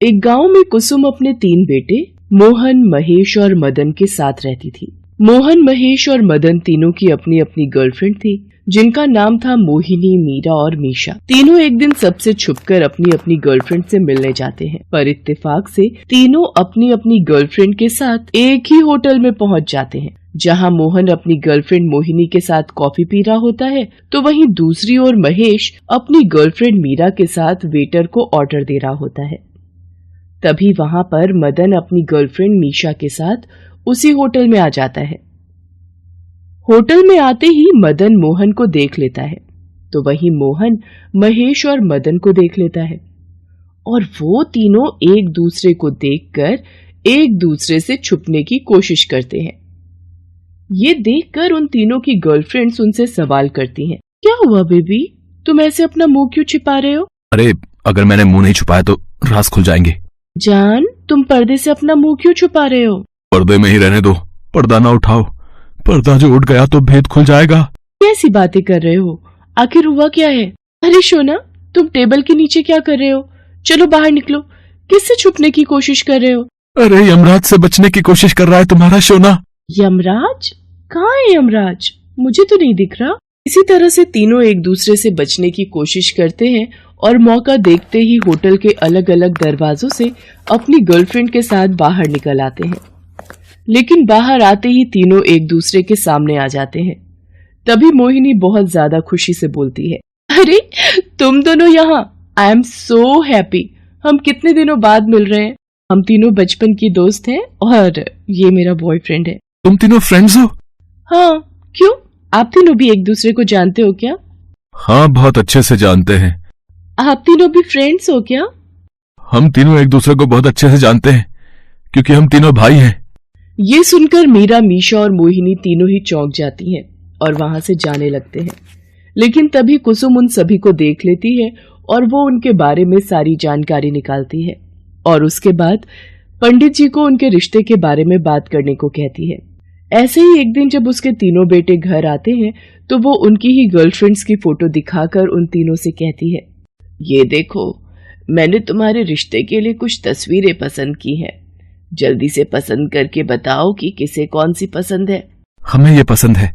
एक गांव में कुसुम अपने 3 बेटे मोहन, महेश और मदन के साथ रहती थी। मोहन, महेश और मदन तीनों की अपनी अपनी गर्लफ्रेंड थी, जिनका नाम था मोहिनी, मीरा और मीशा। तीनों एक दिन सबसे छुपकर अपनी अपनी गर्लफ्रेंड से मिलने जाते हैं, पर इत्तेफाक से तीनों अपनी अपनी गर्लफ्रेंड के साथ एक ही होटल में पहुंच जाते हैं। जहां मोहन अपनी गर्लफ्रेंड मोहिनी के साथ कॉफी पी रहा होता है, तो वहीं दूसरी ओर महेश अपनी गर्लफ्रेंड मीरा के साथ वेटर को ऑर्डर दे रहा होता है। तभी वहां पर मदन अपनी गर्लफ्रेंड मीशा के साथ उसी होटल में आ जाता है। होटल में आते ही मदन मोहन को देख लेता है, तो वहीं मोहन महेश और मदन को देख लेता है और वो तीनों एक दूसरे को देखकर एक दूसरे से छुपने की कोशिश करते हैं। ये देखकर उन तीनों की गर्लफ्रेंड्स उनसे सवाल करती हैं, क्या हुआ बेबी, तुम ऐसे अपना मुंह क्यों छिपा रहे हो? अरे अगर मैंने मुंह नहीं छुपाया तो राज खुल जाएंगे। जान, तुम पर्दे से अपना मुंह क्यों छुपा रहे हो? पर्दे में ही रहने दो, पर्दा ना उठाओ, पर्दा जो उठ गया तो भेद खुल जाएगा। कैसी बातें कर रहे हो, आखिर हुआ क्या है? अरे सोना, तुम टेबल के नीचे क्या कर रहे हो? चलो बाहर निकलो, किससे छुपने की कोशिश कर रहे हो? अरे यमराज से बचने की कोशिश कर रहा है तुम्हारा सोना। यमराज? कहाँ है यमराज? मुझे तो नहीं दिख रहा। इसी तरह से तीनों एक दूसरे से बचने की कोशिश करते हैं और मौका देखते ही होटल के अलग अलग दरवाजों से अपनी गर्लफ्रेंड के साथ बाहर निकल आते हैं। लेकिन बाहर आते ही तीनों एक दूसरे के सामने आ जाते हैं। तभी मोहिनी बहुत ज्यादा खुशी से बोलती है, अरे तुम दोनों यहाँ, आई एम सो हैप्पी। हम कितने दिनों बाद मिल रहे हैं। हम तीनों बचपन की दोस्त हैं और ये मेरा बॉयफ्रेंड है। तुम तीनों फ्रेंड्स हो? हाँ, क्यों, आप तीनों भी एक दूसरे को जानते हो क्या? हाँ, बहुत अच्छे से जानते हैं। आप तीनों भी फ्रेंड्स हो क्या? हम तीनों एक दूसरे को बहुत अच्छे से जानते हैं, क्योंकि हम तीनों भाई हैं। ये सुनकर मीरा, मीशा और मोहिनी तीनों ही चौंक जाती हैं और वहां से जाने लगते हैं। लेकिन तभी कुसुम उन सभी को देख लेती है और वो उनके बारे में सारी जानकारी निकालती है और उसके बाद पंडित जी को उनके रिश्ते के बारे में बात करने को कहती है। ऐसे ही एक दिन जब उसके तीनों बेटे घर आते हैं, तो वो उनकी ही गर्लफ्रेंड्स की फोटो दिखाकर उन तीनों से कहती है, ये देखो, मैंने तुम्हारे रिश्ते के लिए कुछ तस्वीरें पसंद की हैं। जल्दी से पसंद करके बताओ कि किसे कौन सी पसंद है। हमें ये पसंद है।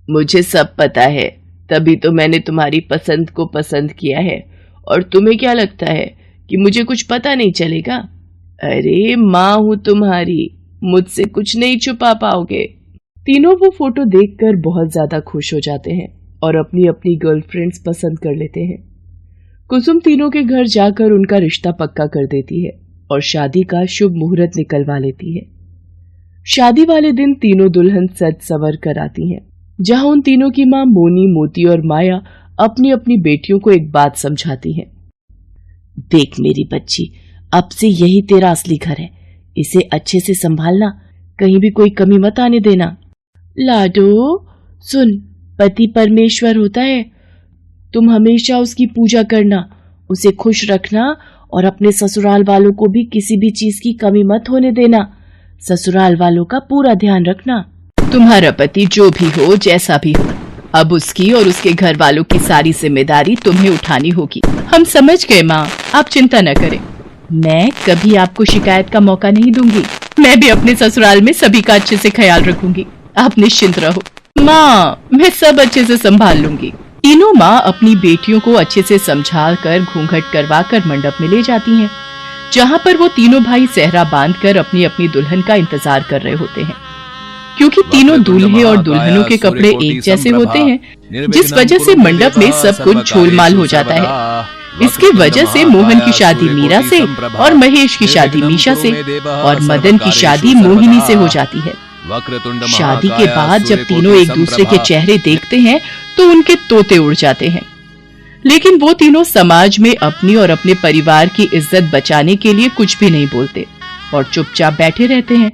मुझे सब पता है, तभी तो मैंने तुम्हारी पसंद को पसंद किया है। और तुम्हें क्या लगता है कि मुझे कुछ पता नहीं चलेगा? अरे माँ हूँ तुम्हारी, मुझसे कुछ नहीं छुपा पाओगे। तीनों वो फोटो देखकर बहुत ज्यादा खुश हो जाते हैं और अपनी अपनी गर्लफ्रेंड्स पसंद कर लेते हैं। कुसुम तीनों के घर जाकर उनका रिश्ता पक्का कर देती है और शादी का शुभ मुहूर्त निकलवा लेती है। शादी वाले दिन तीनों दुल्हन सज संवर कर आती हैं, जहां उन तीनों की मां मोनी, मोती और माया अपनी अपनी बेटियों को एक बात समझाती हैं। देख मेरी बच्ची, अब से यही तेरा असली घर है, इसे अच्छे से संभालना, कहीं भी कोई कमी मत आने देना। लाडो सुन, पति परमेश्वर होता है, तुम हमेशा उसकी पूजा करना, उसे खुश रखना और अपने ससुराल वालों को भी किसी भी चीज की कमी मत होने देना। ससुराल वालों का पूरा ध्यान रखना। तुम्हारा पति जो भी हो, जैसा भी हो, अब उसकी और उसके घर वालों की सारी जिम्मेदारी तुम्हें उठानी होगी। हम समझ गए माँ, आप चिंता न करें। मैं कभी आपको शिकायत का मौका नहीं दूंगी। मैं भी अपने ससुराल में सभी का अच्छे से ख्याल रखूंगी, आप निश्चिंत रहो। माँ, मैं सब अच्छे से संभाल लूंगी। तीनों माँ अपनी बेटियों को अच्छे से समझा कर घूंघट करवा कर मंडप में ले जाती हैं, जहाँ पर वो तीनों भाई सेहरा बांधकर अपनी अपनी दुल्हन का इंतजार कर रहे होते हैं। क्योंकि तीनों दूल्हे और दुल्हनों के कपड़े एक जैसे होते हैं, जिस वजह से मंडप में सब कुछ झोलमाल हो जाता है। इसके वजह से मोहन की शादी मीरा से और महेश की शादी मीशा से और मदन की शादी मोहिनी से हो जाती है। शादी के बाद जब तीनों एक दूसरे के चेहरे देखते हैं तो उनके तोते उड़ जाते हैं। लेकिन वो तीनों समाज में अपनी और अपने परिवार की इज्जत बचाने के लिए कुछ भी नहीं बोलते और चुपचाप बैठे रहते हैं।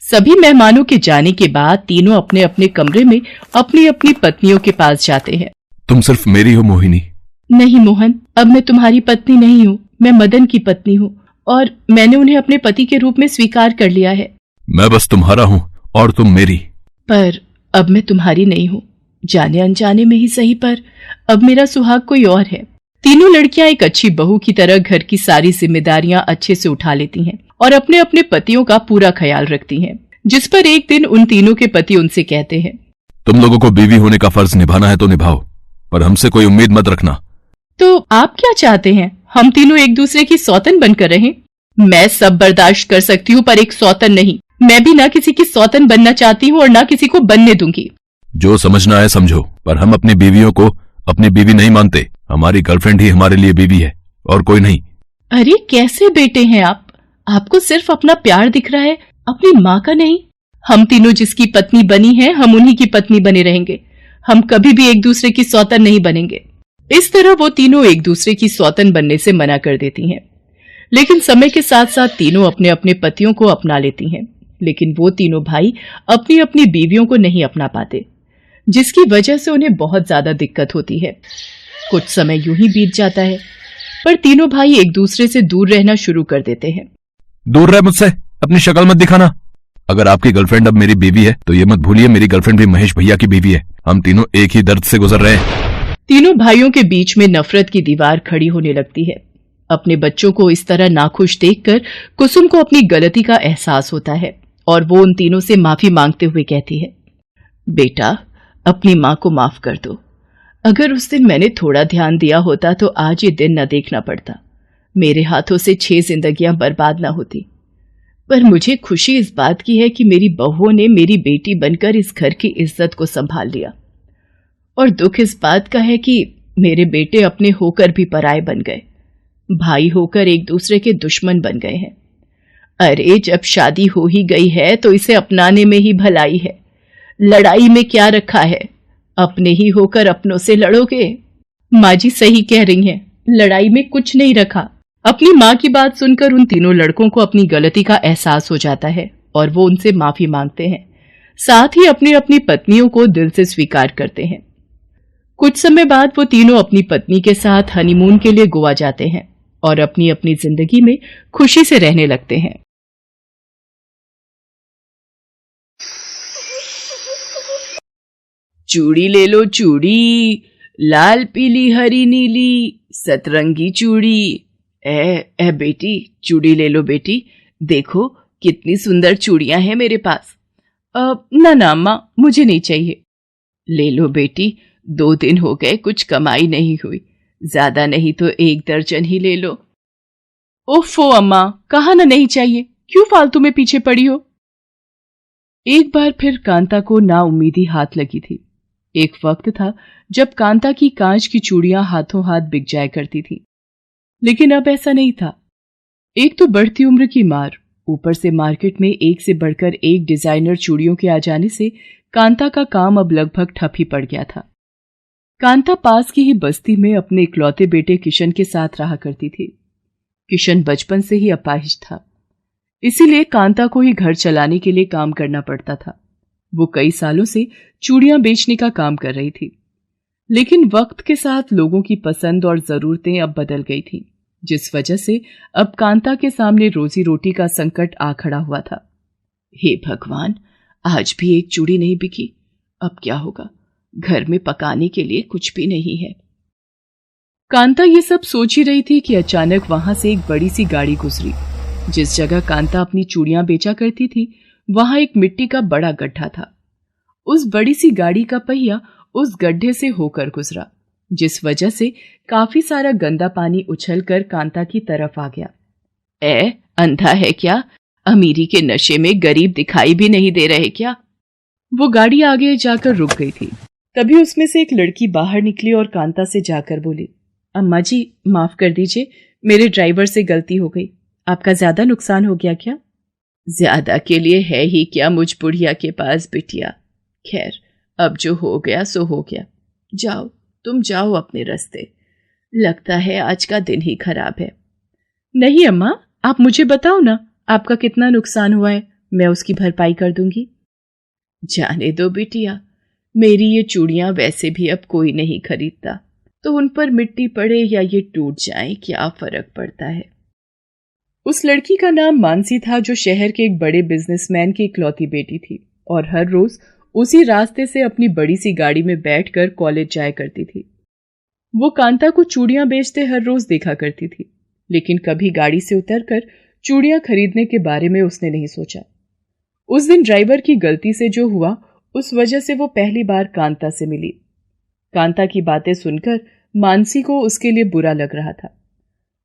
सभी मेहमानों के जाने के बाद तीनों अपने अपने कमरे में अपनी अपनी पत्नियों के पास जाते हैं। तुम सिर्फ मेरी हो मोहिनी? नहीं मोहन, अब मैं तुम्हारी पत्नी नहीं हूँ, मैं मदन की पत्नी हूँ और मैंने उन्हें अपने पति के रूप में स्वीकार कर लिया है। मैं बस तुम्हारा हूँ और तुम मेरी। पर अब मैं तुम्हारी नहीं हूँ, जाने अनजाने में ही सही, पर अब मेरा सुहाग कोई और है। तीनों लड़कियां एक अच्छी बहू की तरह घर की सारी जिम्मेदारियां अच्छे से उठा लेती हैं और अपने अपने पतियों का पूरा ख्याल रखती हैं। जिस पर एक दिन उन तीनों के पति उनसे कहते हैं, तुम लोगों को बीवी होने का फर्ज निभाना है तो निभाओ, पर हमसे कोई उम्मीद मत रखना। तो आप क्या चाहते हैं, हम तीनों एक दूसरे की सौतन बनकर रहें? मैं सब बर्दाश्त कर सकती हूँ पर एक सौतन नहीं। मैं भी ना किसी की सौतन बनना चाहती हूँ और ना किसी को बनने दूंगी। जो समझना है समझो, पर हम अपनी बीवियों को अपनी बीवी नहीं मानते। हमारी गर्लफ्रेंड ही हमारे लिए बीवी है और कोई नहीं। अरे कैसे बेटे हैं आप? आपको सिर्फ अपना प्यार दिख रहा है, अपनी माँ का नहीं। हम तीनों जिसकी पत्नी बनी है, हम उन्हीं की पत्नी बने रहेंगे। हम कभी भी एक दूसरे की सौतन नहीं बनेंगे। इस तरह वो तीनों एक दूसरे की सौतन बनने से मना कर देती हैं। लेकिन समय के साथ साथ तीनों अपने अपने पतियों को अपना लेती हैं। लेकिन वो तीनों भाई अपनी अपनी बीवियों को नहीं अपना पाते, जिसकी वजह से उन्हें बहुत ज्यादा दिक्कत होती है। कुछ समय यूं ही बीत जाता है, पर तीनों भाई एक दूसरे से दूर रहना शुरू कर देते हैं। दूर रह मुझसे, अपनी शक्ल मत दिखाना। अगर आपकी गर्लफ्रेंड अब मेरी बीवी है तो ये मत भूलिए मेरी गर्लफ्रेंड भी महेश भैया की बीवी है। हम तीनों एक ही दर्द से गुजर रहे हैं। तीनों भाइयों के बीच में नफरत की दीवार खड़ी होने लगती है। अपने बच्चों को इस तरह नाखुश देखकर कुसुम को अपनी गलती का एहसास होता है और वो उन तीनों से माफी मांगते हुए कहती है, बेटा अपनी माँ को माफ कर दो। अगर उस दिन मैंने थोड़ा ध्यान दिया होता तो आज ये दिन न देखना पड़ता। मेरे हाथों से 6 जिंदगियां बर्बाद ना होती। पर मुझे खुशी इस बात की है कि मेरी बहुओं ने मेरी बेटी बनकर इस घर की इज्जत को संभाल लिया, और दुख इस बात का है कि मेरे बेटे अपने होकर भी पराये बन गए, भाई होकर एक दूसरे के दुश्मन बन गए हैं। अरे जब शादी हो ही गई है तो इसे अपनाने में ही भलाई है। लड़ाई में क्या रखा है? अपने ही होकर अपनों से लड़ोगे। माँ जी सही कह रही हैं, लड़ाई में कुछ नहीं रखा। अपनी माँ की बात सुनकर उन तीनों लड़कों को अपनी गलती का एहसास हो जाता है और वो उनसे माफी मांगते हैं। साथ ही अपनी अपनी पत्नियों को दिल से स्वीकार करते हैं। कुछ समय बाद वो तीनों अपनी पत्नी के साथ हनीमून के लिए गोवा जाते हैं और अपनी अपनी जिंदगी में खुशी से रहने लगते हैं। चूड़ी ले लो चूड़ी, लाल पीली हरी नीली सतरंगी चूड़ी। ए बेटी चूड़ी ले लो बेटी, देखो कितनी सुंदर चूड़ियां हैं मेरे पास। ना ना अम्मा, मुझे नहीं चाहिए। ले लो बेटी, 2 दिन हो गए कुछ कमाई नहीं हुई, ज्यादा नहीं तो 1 दर्जन ही ले लो। ओफो अम्मा, कहा ना नहीं चाहिए, क्यों फालतू में पीछे पड़ी हो। एक बार फिर कांता को नाउम्मीदी हाथ लगी थी। एक वक्त था जब कांता की कांच की चूड़ियां हाथों हाथ बिक जाया करती थी, लेकिन अब ऐसा नहीं था। एक तो बढ़ती उम्र की मार, ऊपर से मार्केट में एक से बढ़कर एक डिजाइनर चूड़ियों के आ जाने से कांता का काम अब लगभग ठप ही पड़ गया था। कांता पास की ही बस्ती में अपने इकलौते बेटे किशन के साथ रहा करती थी। किशन बचपन से ही अपाहिज था, इसीलिए कांता को ही घर चलाने के लिए काम करना पड़ता था। वो कई सालों से चूड़ियां बेचने का काम कर रही थी, लेकिन वक्त के साथ लोगों की पसंद और जरूरतें अब बदल गई थीं, जिस वजह से अब कांता के सामने रोजी रोटी का संकट आ खड़ा हुआ था। हे भगवान, आज भी एक चूड़ी नहीं बिकी, अब क्या होगा? घर में पकाने के लिए कुछ भी नहीं है। कांता ये सब सोच ही रही थी कि अचानक वहां से एक बड़ी सी गाड़ी गुजरी। जिस जगह कांता अपनी चूड़ियां बेचा करती थी वहां एक मिट्टी का बड़ा गड्ढा था। उस बड़ी सी गाड़ी का पहिया उस गड्ढे से होकर गुजरा, जिस वजह से काफी सारा गंदा पानी उछलकर कांता की तरफ आ गया। अंधा है क्या? अमीरी के नशे में गरीब दिखाई भी नहीं दे रहे क्या? वो गाड़ी आगे जाकर रुक गई थी। तभी उसमें से एक लड़की बाहर निकली और कांता से जाकर बोली, अम्मा जी माफ कर दीजिए, मेरे ड्राइवर से गलती हो गई। आपका ज्यादा नुकसान हो गया क्या? ज्यादा के लिए है ही क्या मुझ बुढ़िया के पास बिटिया। खैर अब जो हो गया सो हो गया। जाओ तुम जाओ अपने रास्ते। लगता है आज का दिन ही खराब है। नहीं अम्मा, आप मुझे बताओ ना, आपका कितना नुकसान हुआ है, मैं उसकी भरपाई कर दूंगी। जाने दो बिटिया, मेरी ये चूड़ियां वैसे भी अब कोई नहीं खरीदता, तो उन पर मिट्टी पड़े या ये टूट जाए क्या फर्क पड़ता है। उस लड़की का नाम मानसी था, जो शहर के एक बड़े बिजनेसमैन की इकलौती बेटी थी और हर रोज उसी रास्ते से अपनी बड़ी सी गाड़ी में बैठकर कॉलेज जाया करती थी। वो कांता को चूड़ियां बेचते हर रोज देखा करती थी, लेकिन कभी गाड़ी से उतरकर चूड़ियां खरीदने के बारे में उसने नहीं सोचा। उस दिन ड्राइवर की गलती से जो हुआ, उस वजह से वो पहली बार कांता से मिली। कांता की बातें सुनकर मानसी को उसके लिए बुरा लग रहा था।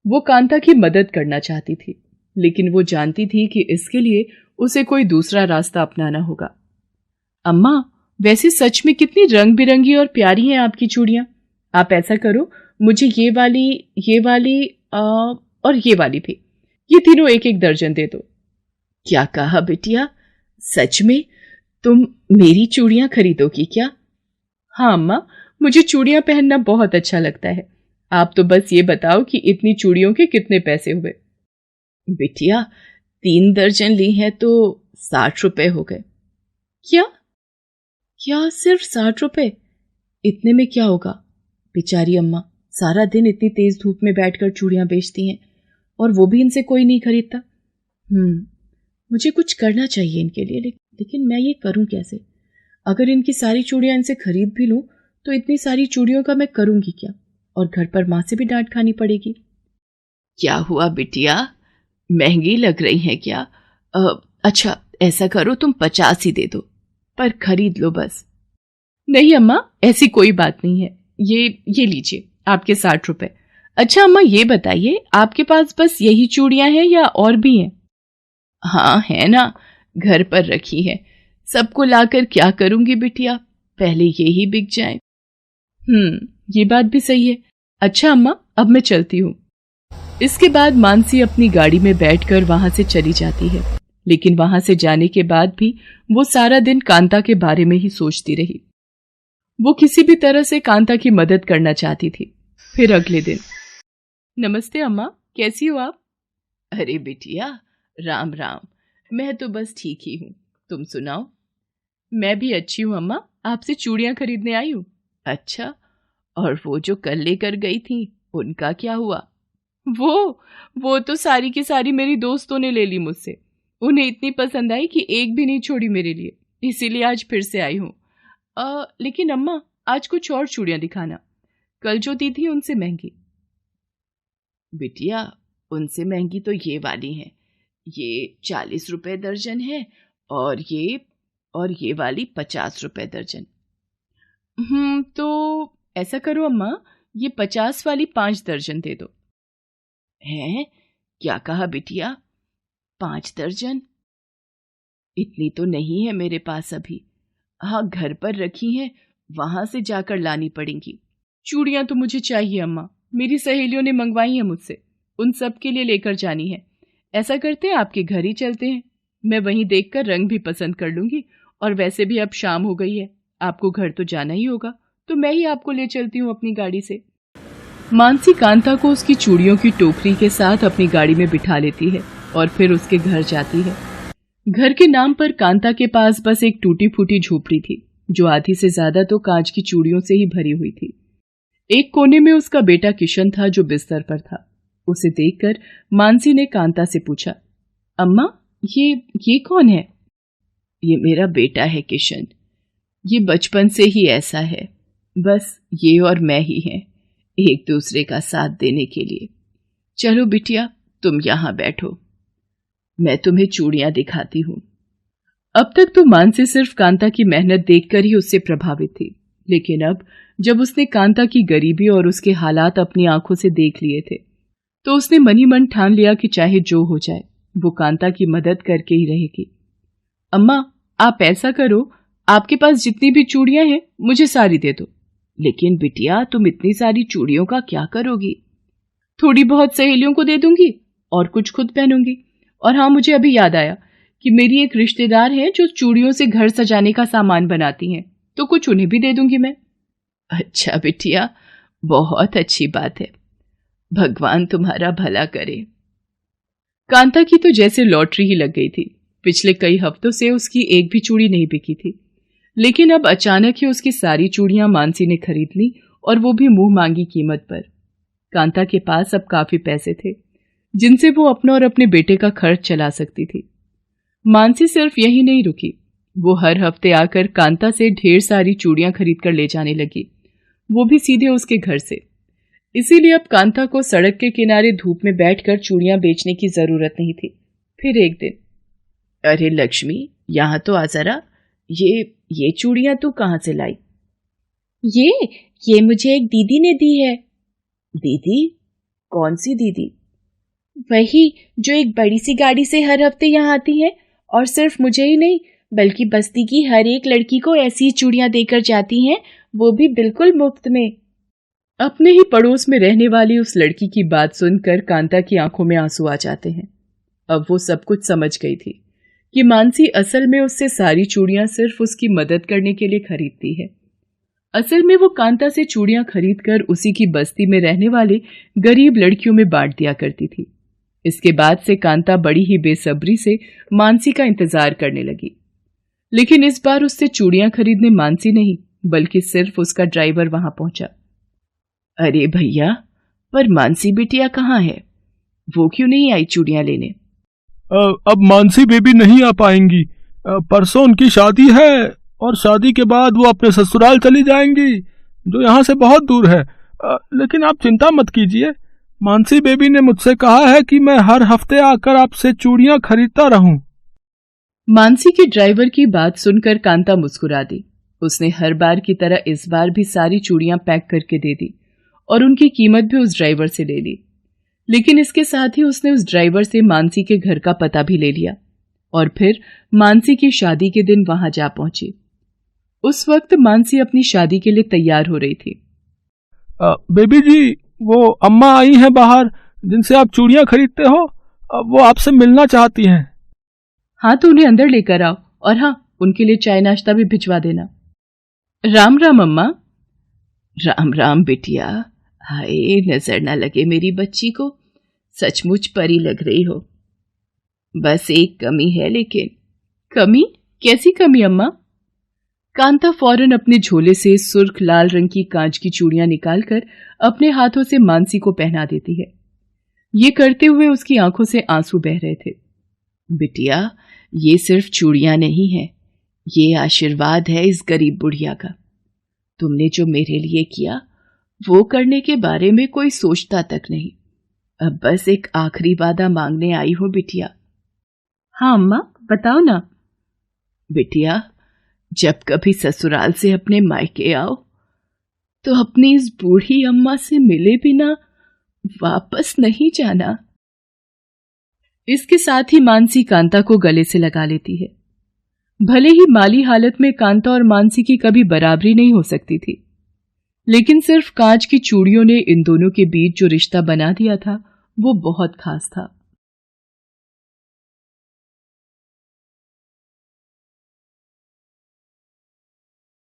वो कांता की मदद करना चाहती थी, लेकिन वो जानती थी कि इसके लिए उसे कोई दूसरा रास्ता अपनाना होगा। अम्मा, वैसे सच में कितनी रंग बिरंगी और प्यारी हैं आपकी चूड़ियां। आप ऐसा करो, मुझे ये वाली और ये वाली भी, ये तीनों एक एक दर्जन दे दो। क्या कहा बिटिया? सच में तुम मेरी चूड़ियां खरीदोगी क्या? हाँ अम्मा, मुझे चूड़ियां पहनना बहुत अच्छा लगता है। आप तो बस ये बताओ कि इतनी चूड़ियों के कितने पैसे हुए? बिटिया, 3 दर्जन ली हैं तो 60 रुपए हो गए। क्या सिर्फ 60 रुपए? इतने में क्या होगा? बेचारी अम्मा सारा दिन इतनी तेज धूप में बैठकर चूड़ियां बेचती हैं, और वो भी इनसे कोई नहीं खरीदता। मुझे कुछ करना चाहिए इनके लिए, लेकिन मैं ये करूं कैसे? अगर इनकी सारी चूड़ियां इनसे खरीद भी लूं तो इतनी सारी चूड़ियों का मैं करूंगी क्या? और घर पर मां से भी डांट खानी पड़ेगी। क्या हुआ बिटिया, महंगी लग रही है क्या? अच्छा ऐसा करो, तुम 50 ही दे दो, पर खरीद लो बस। नहीं अम्मा, ऐसी कोई बात नहीं है। ये लीजिए आपके 60 रुपए। अच्छा अम्मा, ये बताइए आपके पास बस यही चूड़ियां हैं या और भी हैं? हाँ है ना, घर पर रखी है। सबको लाकर क्या करूंगी बिटिया, पहले ये ही बिक जाए। ये बात भी सही है। अच्छा अम्मा, अब मैं चलती हूँ। इसके बाद मानसी अपनी गाड़ी में बैठकर वहां से चली जाती है, लेकिन वहां से जाने के बाद भी वो सारा दिन कांता के बारे में ही सोचती रही। वो किसी भी तरह से कांता की मदद करना चाहती थी। फिर अगले दिन, नमस्ते अम्मा, कैसी हो आप? अरे बिटिया, राम राम, मैं तो बस ठीक ही हूँ, तुम सुनाओ? मैं भी अच्छी हूँ अम्मा, आपसे चूड़ियां खरीदने आई हूँ। अच्छा, और वो जो कल लेकर गई थी उनका क्या हुआ? वो तो सारी की सारी मेरी दोस्तों ने ले ली मुझसे। उन्हें इतनी पसंद आई कि एक भी नहीं छोड़ी मेरे लिए, इसीलिए आज फिर से आई हूँ। लेकिन अम्मा, आज कुछ और चूड़ियां दिखाना, कल जो दी थी उनसे महंगी। बिटिया, उनसे महंगी तो ये वाली हैं, ये 40 रुपए दर्जन है, और ये वाली 50 रुपए दर्जन। तो ऐसा करो अम्मा, ये 50 वाली 5 दर्जन दे दो। हैं? क्या कहा बिटिया? 5 दर्जन? इतनी तो नहीं है मेरे पास अभी। हाँ, घर पर रखी हैं, वहां से जाकर लानी पड़ेंगी। चूड़ियां तो मुझे चाहिए अम्मा, मेरी सहेलियों ने मंगवाई हैं मुझसे, उन सब के लिए लेकर जानी है। ऐसा करते हैं, आपके घर ही चलते हैं, मैं वहीं देखकर रंग भी पसंद कर लूंगी, और वैसे भी अब शाम हो गई है, आपको घर तो जाना ही होगा, तो मैं ही आपको ले चलती हूँ अपनी गाड़ी से। मानसी कांता को उसकी चूड़ियों की टोकरी के साथ अपनी गाड़ी में बिठा लेती है और फिर उसके घर जाती है। घर के नाम पर कांता के पास बस एक टूटी फूटी झोपड़ी थी, जो आधी से ज्यादा तो कांच की चूड़ियों से ही भरी हुई थी। एक कोने में उसका बेटा किशन था, जो बिस्तर पर था। उसे देखकर मानसी ने कांता से पूछा, अम्मा, ये कौन है? ये मेरा बेटा है किशन, ये बचपन से ही ऐसा है, बस ये और मैं ही हैं, एक दूसरे का साथ देने के लिए। चलो बिटिया, तुम यहां बैठो, मैं तुम्हें चूड़ियां दिखाती हूं। अब तक तो मानसी सिर्फ कांता की मेहनत देखकर ही उससे प्रभावित थी, लेकिन अब जब उसने कांता की गरीबी और उसके हालात अपनी आंखों से देख लिए थे, तो उसने मनी मन ठान लिया कि चाहे जो हो जाए, वो कांता की मदद करके ही रहेगी। अम्मा, आप ऐसा करो, आपके पास जितनी भी चूड़ियां हैं मुझे सारी दे दो। लेकिन बिटिया, तुम इतनी सारी चूड़ियों का क्या करोगी? थोड़ी बहुत सहेलियों को दे दूंगी और कुछ खुद पहनूंगी। और हाँ, मुझे अभी याद आया कि मेरी एक रिश्तेदार है जो चूड़ियों से घर सजाने का सामान बनाती हैं, तो कुछ उन्हें भी दे दूंगी मैं। अच्छा बिटिया, बहुत अच्छी बात है, भगवान तुम्हारा भला करे। कांता की तो जैसे लॉटरी ही लग गई थी। पिछले कई हफ्तों से उसकी एक भी चूड़ी नहीं बिकी थी, लेकिन अब अचानक ही उसकी सारी चूड़ियां मानसी ने खरीद ली, और वो भी मुंह मांगी कीमत पर। कांता के पास अब काफी पैसे थे, जिनसे वो अपना और अपने बेटे का खर्च चला सकती थी। मानसी सिर्फ यही नहीं रुकी, वो हर हफ्ते आकर कांता से ढेर सारी चूड़ियां खरीद कर ले जाने लगी, वो भी सीधे उसके घर से, इसीलिए अब कांता को सड़क के किनारे धूप में बैठकर चूड़ियां बेचने की जरूरत नहीं थी। फिर एक दिन, अरे लक्ष्मी, यहाँ तो आ जरा। ये चूड़ियां तू कहाँ से लाई? ये मुझे एक दीदी ने दी है। दीदी? कौन सी दीदी? वही जो एक बड़ी सी गाड़ी से हर हफ्ते यहाँ आती है और सिर्फ मुझे ही नहीं बल्कि बस्ती की हर एक लड़की को ऐसी चूड़ियां देकर जाती हैं, वो भी बिल्कुल मुफ्त में। अपने ही पड़ोस में रहने वाली उस लड़की की बात सुनकर कांता की आंखों में आंसू आ जाते हैं। अब वो सब कुछ समझ गई थी कि मानसी असल में उससे सारी चूड़ियां सिर्फ उसकी मदद करने के लिए खरीदती है। असल में वो कांता से चूड़ियां खरीदकर उसी की बस्ती में रहने वाले गरीब लड़कियों में बांट दिया करती थी। इसके बाद से कांता बड़ी ही बेसब्री से मानसी का इंतजार करने लगी। लेकिन इस बार उससे चूड़ियां खरीदने मानसी नहीं बल्कि सिर्फ उसका ड्राइवर वहां पहुंचा। अरे भैया, पर मानसी बिटिया कहाँ है? वो क्यों नहीं आई चूड़ियां लेने? अब मानसी बेबी नहीं आ पाएंगी। परसों उनकी शादी है और शादी के बाद वो अपने ससुराल चली जाएंगी, जो यहाँ से बहुत दूर है। लेकिन आप चिंता मत कीजिए, मानसी बेबी ने मुझसे कहा है कि मैं हर हफ्ते आकर आपसे चूड़ियां खरीदता रहूं। मानसी के ड्राइवर की बात सुनकर कांता मुस्कुरा दी। उसने हर बार की तरह इस बार भी सारी चूड़ियां पैक करके दे दी और उनकी कीमत भी उस ड्राइवर से ले ली। लेकिन इसके साथ ही उसने उस ड्राइवर से मानसी के घर का पता भी ले लिया और फिर मानसी की शादी के दिन वहां जा पहुंची। उस वक्त मानसी अपनी शादी के लिए तैयार हो रही थी। बेबी जी, वो अम्मा आई हैं बाहर जिनसे आप चूड़ियां खरीदते हो, वो आपसे मिलना चाहती हैं। हाँ, तो उन्हें अंदर लेकर आओ और हाँ, उनके लिए चाय नाश्ता भी भिजवा देना। राम राम अम्मा। राम राम बिटिया। हाय, नजर ना लगे मेरी बच्ची को, सचमुच परी लग रही हो। बस एक कमी है। लेकिन कमी? कैसी कमी अम्मा? कांता फौरन अपने झोले से सुर्ख लाल रंग की कांच की चूड़ियां निकालकर अपने हाथों से मानसी को पहना देती है। ये करते हुए उसकी आंखों से आंसू बह रहे थे। बिटिया, ये सिर्फ चूड़ियां नहीं है, ये आशीर्वाद है इस गरीब बुढ़िया का। तुमने जो मेरे लिए किया वो करने के बारे में कोई सोचता तक नहीं। अब बस एक आखिरी वादा मांगने आई हो बिटिया। हाँ अम्मा, बताओ ना। बिटिया, जब कभी ससुराल से अपने मायके आओ तो अपनी इस बूढ़ी अम्मा से मिले बिना वापस नहीं जाना। इसके साथ ही मानसी कांता को गले से लगा लेती है। भले ही माली हालत में कांता और मानसी की कभी बराबरी नहीं हो सकती थी, लेकिन सिर्फ कांच की चूड़ियों ने इन दोनों के बीच जो रिश्ता बना दिया था वो बहुत खास था।